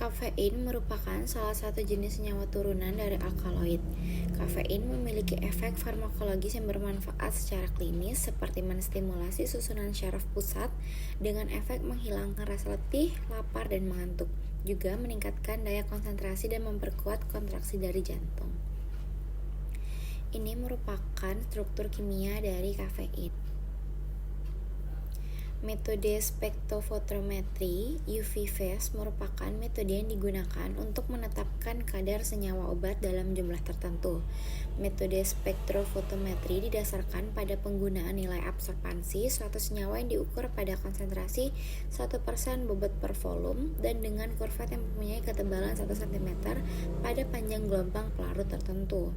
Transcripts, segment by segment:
Kafein merupakan salah satu jenis senyawa turunan dari alkaloid. Kafein memiliki efek farmakologis yang bermanfaat secara klinis seperti menstimulasi susunan syaraf pusat dengan efek menghilangkan rasa letih, lapar, dan mengantuk. Juga meningkatkan daya konsentrasi dan memperkuat kontraksi dari jantung. Ini merupakan struktur kimia dari kafein. Metode spektrofotometri UV phase merupakan metode yang digunakan untuk menetapkan kadar senyawa obat dalam jumlah tertentu. Metode spektrofotometri didasarkan pada penggunaan nilai absorbansi suatu senyawa yang diukur pada konsentrasi 1% bobot per volume dan dengan kurva yang mempunyai ketebalan 1 cm pada panjang gelombang pelarut tertentu.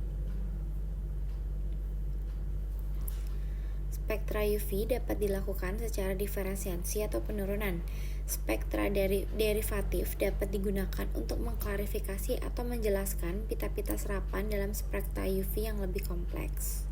Spektra UV dapat dilakukan secara diferensiasi atau penurunan. Spektra derivatif dapat digunakan untuk mengklarifikasi atau menjelaskan pita-pita serapan dalam spektra UV yang lebih kompleks.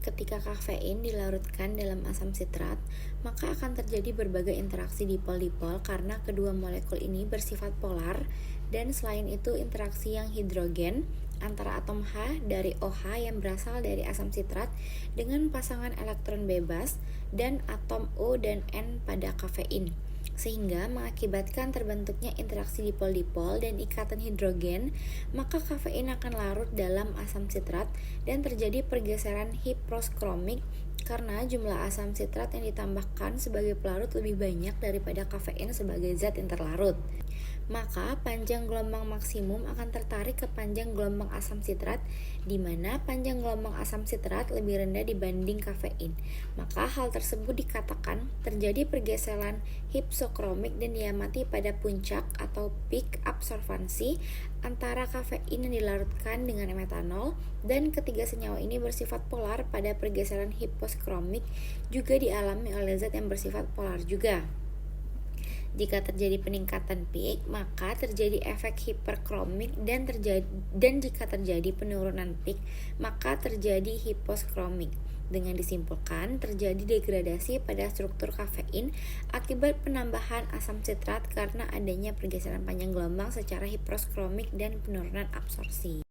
Ketika kafein dilarutkan dalam asam sitrat, maka akan terjadi berbagai interaksi dipol-dipol karena kedua molekul ini bersifat polar, dan selain itu interaksi yang hidrogen antara atom H dari OH yang berasal dari asam sitrat dengan pasangan elektron bebas dan atom O dan N pada kafein, sehingga mengakibatkan terbentuknya interaksi dipol-dipol dan ikatan hidrogen. Maka kafein akan larut dalam asam sitrat dan terjadi pergeseran hiposkromik karena jumlah asam sitrat yang ditambahkan sebagai pelarut lebih banyak daripada kafein sebagai zat yang terlarut. Maka panjang gelombang maksimum akan tertarik ke panjang gelombang asam sitrat, di mana panjang gelombang asam sitrat lebih rendah dibanding kafein. Maka hal tersebut dikatakan terjadi pergeseran hipokromik dan diamati pada puncak atau peak absorbansi antara kafein yang dilarutkan dengan metanol, dan ketiga senyawa ini bersifat polar pada pergeseran hiposkromik juga dialami oleh zat yang bersifat polar juga. Jika terjadi peningkatan peak, maka terjadi efek hiperkromik dan jika terjadi penurunan peak, maka terjadi hiposkromik. Dengan disimpulkan, terjadi degradasi pada struktur kafein akibat penambahan asam sitrat karena adanya pergeseran panjang gelombang secara hiposkromik dan penurunan absorpsi.